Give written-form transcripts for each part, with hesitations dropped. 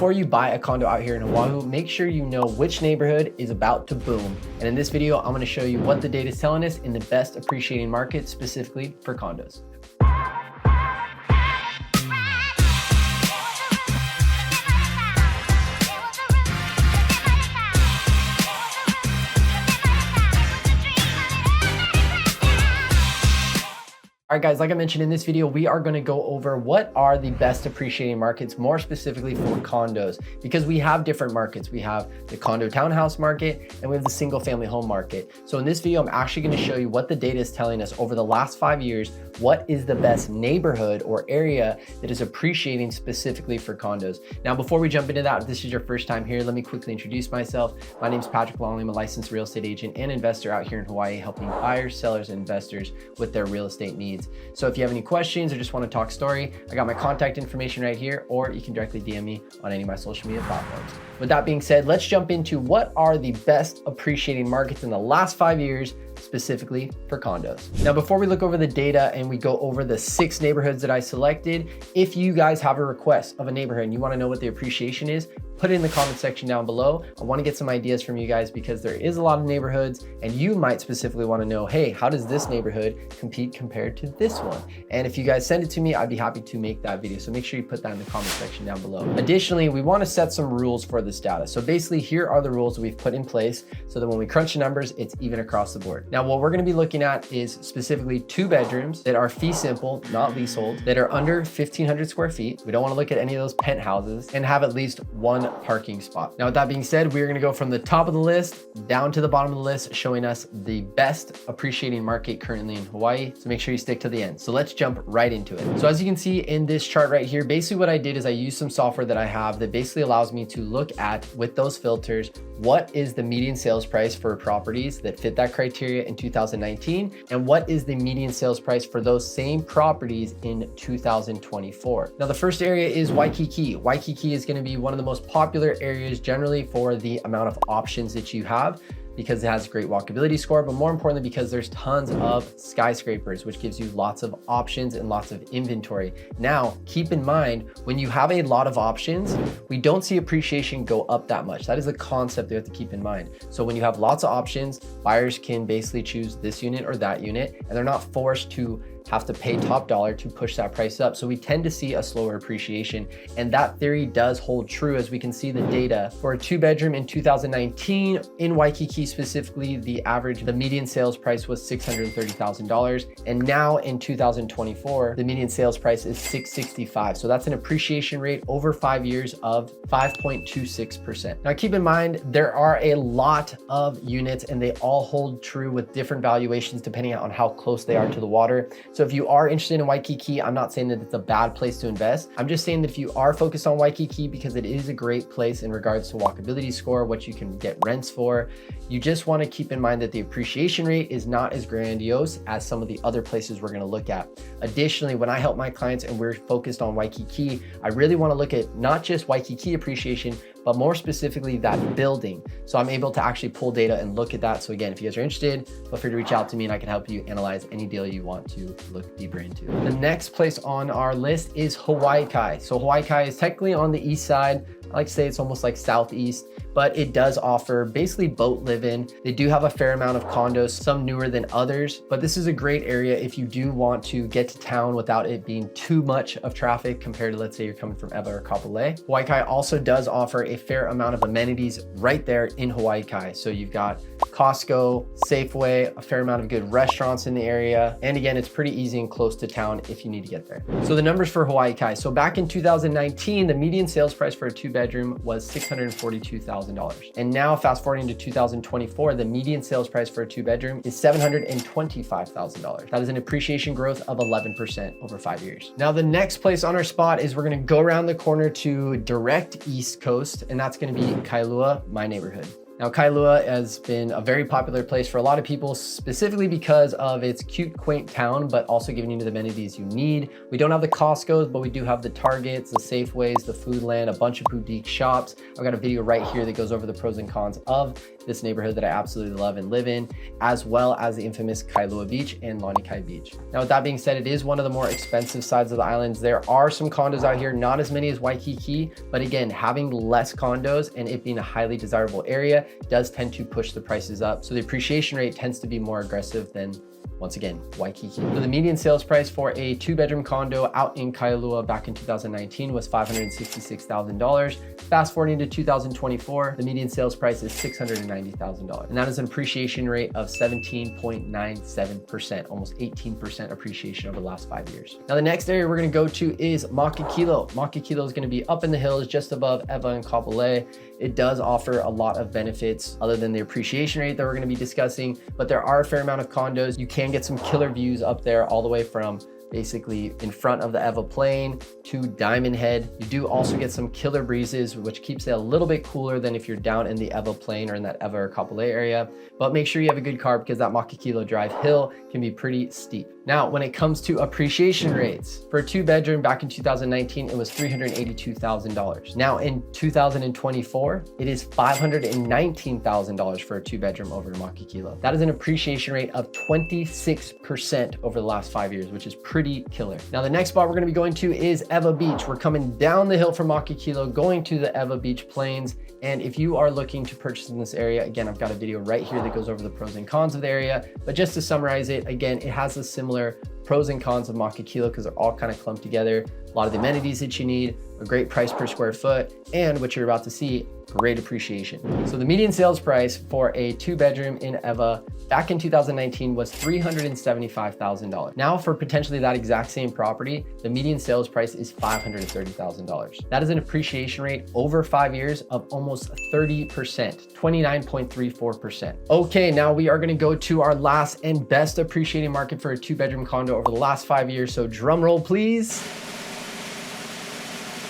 before you buy a condo out here in Oahu, make sure you know which neighborhood is about to boom. And in this video, I'm going to show you what the data is telling us in the best appreciating market specifically for condos. All right, guys, like I mentioned in this video, we are going to go over what are the best appreciating markets, more specifically for condos, because we have different markets. We have the condo townhouse market and we have the single family home market. So in this video, I'm actually going to show you what the data is telling us over the last 5 years. What is the best neighborhood or area that is appreciating specifically for condos? Now, before we jump into that, if this is your first time here, let me quickly introduce myself. My name is Patrick Longley. I'm a licensed real estate agent and investor out here in Hawaii, helping buyers, sellers, and investors with their real estate needs. So if you have any questions or just want to talk story, I got my contact information right here, or you can directly DM me on any of my social media platforms. With that being said, let's jump into what are the best appreciating markets in the last 5 years, specifically for condos. Now, before we look over the data and we go over the 6 neighborhoods that I selected, if you guys have a request of a neighborhood and you want to know what the appreciation is, put it in the comment section down below. I want to get some ideas from you guys because there is a lot of neighborhoods and you might specifically want to know, hey, how does this neighborhood compete compared to this one? And if you guys send it to me, I'd be happy to make that video. So make sure you put that in the comment section down below. Additionally, we want to set some rules for this data. So basically, here are the rules that we've put in place so that when we crunch the numbers, it's even across the board. Now, what we're going to be looking at is specifically 2 bedrooms that are fee simple, not leasehold, that are under 1,500 square feet. We don't want to look at any of those penthouses, and have at least 1 parking spot. Now, with that being said, we're going to go from the top of the list down to the bottom of the list, showing us the best appreciating market currently in Hawaii. So make sure you stick to the end. So let's jump right into it. So as you can see in this chart right here, basically what I did is I used some software that I have that basically allows me to look at, with those filters, what is the median sales price for properties that fit that criteria in 2019, and what is the median sales price for those same properties in 2024. Now, the first area is Waikiki. Waikiki is going to be one of the most popular areas generally for the amount of options that you have, because it has a great walkability score, but more importantly, because there's tons of skyscrapers, which gives you lots of options and lots of inventory. Now, keep in mind, when you have a lot of options, we don't see appreciation go up that much. That is a concept that you have to keep in mind. So when you have lots of options, buyers can basically choose this unit or that unit, and they're not forced to have to pay top dollar to push that price up. So we tend to see a slower appreciation. And that theory does hold true, as we can see the data for a 2-bedroom in 2019 in Waikiki specifically, the median sales price was $630,000. And now in 2024, the median sales price is $665,000. So that's an appreciation rate over 5 years of 5.26%. Now keep in mind, there are a lot of units and they all hold true with different valuations depending on how close they are to the water. So if you are interested in Waikiki, I'm not saying that it's a bad place to invest. I'm just saying that if you are focused on Waikiki, because it is a great place in regards to walkability score, what you can get rents for, you just want to keep in mind that the appreciation rate is not as grandiose as some of the other places we're going to look at. Additionally, when I help my clients and we're focused on Waikiki, I really want to look at not just Waikiki appreciation, but more specifically that building. So I'm able to actually pull data and look at that. So again, if you guys are interested, feel free to reach out to me and I can help you analyze any deal you want to look deeper into. The next place on our list is Hawaii. So Hawaii is technically on the east side. I like to say it's almost like southeast, but it does offer basically boat live-in. They do have a fair amount of condos, some newer than others, but this is a great area if you do want to get to town without it being too much of traffic compared to, let's say, you're coming from Ewa or Kapolei. Hawaii also does offer a fair amount of amenities right there in Hawaii. So you've got Costco, Safeway, a fair amount of good restaurants in the area. And again, it's pretty easy and close to town if you need to get there. So the numbers for Hawaii. So back in 2019, the median sales price for a 2-bedroom was $642,000. And now fast forwarding to 2024, the median sales price for a 2-bedroom is $725,000. That is an appreciation growth of 11% over 5 years. Now, the next place on our spot is we're going to go around the corner to direct East Coast, and that's going to be Kailua, my neighborhood. Now, Kailua has been a very popular place for a lot of people, specifically because of its cute, quaint town, but also giving you the amenities you need. We don't have the Costco's, but we do have the Targets, the Safeways, the Foodland, a bunch of boutique shops. I've got a video right here that goes over the pros and cons of this neighborhood that I absolutely love and live in, as well as the infamous Kailua Beach and Lanikai Beach. Now, with that being said, it is one of the more expensive sides of the islands. There are some condos out here, not as many as Waikiki, but again, having less condos and it being a highly desirable area does tend to push the prices up. So the appreciation rate tends to be more aggressive than, once again, Waikiki. So the median sales price for a 2-bedroom condo out in Kailua back in 2019 was $566,000. Fast forwarding to 2024, the median sales price is $690,000. And that is an appreciation rate of 17.97%, almost 18% appreciation over the last 5 years. Now, the next area we're gonna go to is Makakilo. Makakilo is gonna be up in the hills just above Ewa and Kapolei. It does offer a lot of benefits other than the appreciation rate that we're gonna be discussing, but there are a fair amount of condos. You can get some killer views up there all the way from basically in front of the Ewa Plain to Diamond Head. You do also get some killer breezes, which keeps it a little bit cooler than if you're down in the Ewa Plain or in that Ewa or Kapolei area. But make sure you have a good car because that Makakilo Drive hill can be pretty steep. Now, when it comes to appreciation rates, for a 2-bedroom back in 2019, it was $382,000. Now in 2024, it is $519,000 for a 2-bedroom over Makakilo. That is an appreciation rate of 26% over the last 5 years, which is pretty killer. Now, the next spot we're gonna be going to is Ewa Beach. We're coming down the hill from Makakilo, going to the Ewa Beach Plains. And if you are looking to purchase in this area, again, I've got a video right here that goes over the pros and cons of the area. But just to summarize it, again, it has a similar pros and cons of Makakilo because they're all kind of clumped together. A lot of the amenities that you need, a great price per square foot, and what you're about to see, great appreciation. So the median sales price for a 2-bedroom in Ewa back in 2019 was $375,000. Now for potentially that exact same property, the median sales price is $530,000. That is an appreciation rate over 5 years of almost 30%, 29.34%. Okay, now we are gonna go to our last and best appreciating market for a 2-bedroom condo over the last 5 years. So drum roll, please.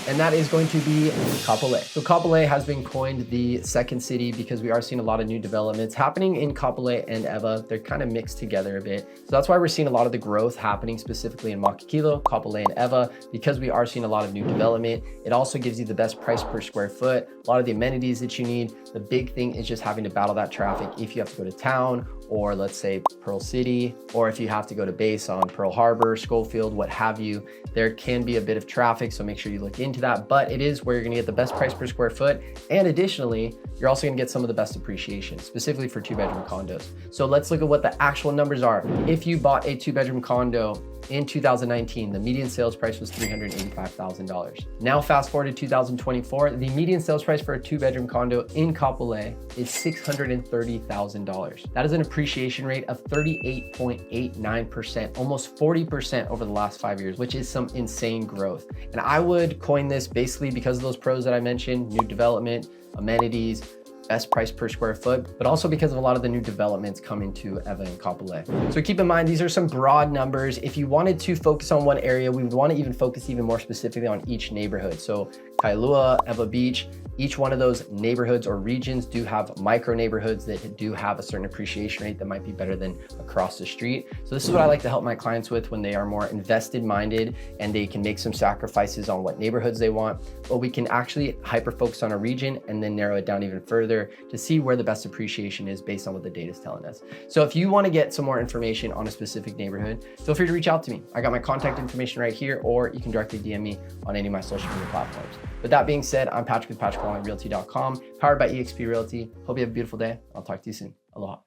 And that is going to be Kapolei. So Kapolei has been coined the second city because we are seeing a lot of new developments happening in Kapolei and Ewa. They're kind of mixed together a bit. So that's why we're seeing a lot of the growth happening specifically in Makakilo, Kapolei, and Ewa, because we are seeing a lot of new development. It also gives you the best price per square foot, a lot of the amenities that you need. The big thing is just having to battle that traffic if you have to go to town, or let's say Pearl City, or if you have to go to base on Pearl Harbor, Schofield, what have you. There can be a bit of traffic, so make sure you look into that, but it is where you're gonna get the best price per square foot. And additionally, you're also gonna get some of the best appreciation, specifically for 2-bedroom condos. So let's look at what the actual numbers are. If you bought a 2-bedroom condo in 2019, the median sales price was $385,000. Now fast forward to 2024, the median sales price for a 2-bedroom condo in Kapolei is $630,000. That is an appreciation rate of 38.89%, almost 40% over the last 5 years, which is some insane growth. And I would coin this basically because of those pros that I mentioned: new development, amenities, best price per square foot, but also because of a lot of the new developments coming to Ewa and Kapolei. So keep in mind, these are some broad numbers. If you wanted to focus on one area, we would want to even focus even more specifically on each neighborhood. So Kailua, Ewa Beach, each one of those neighborhoods or regions do have micro neighborhoods that do have a certain appreciation rate that might be better than across the street. So this is what I like to help my clients with when they are more invested minded and they can make some sacrifices on what neighborhoods they want, but we can actually hyper focus on a region and then narrow it down even further to see where the best appreciation is based on what the data is telling us. So if you want to get some more information on a specific neighborhood, feel free to reach out to me. I got my contact information right here, or you can directly DM me on any of my social media platforms. With that being said, I'm Patrick with PatrickOnlineRealty.com, powered by eXp Realty. Hope you have a beautiful day. I'll talk to you soon. Aloha.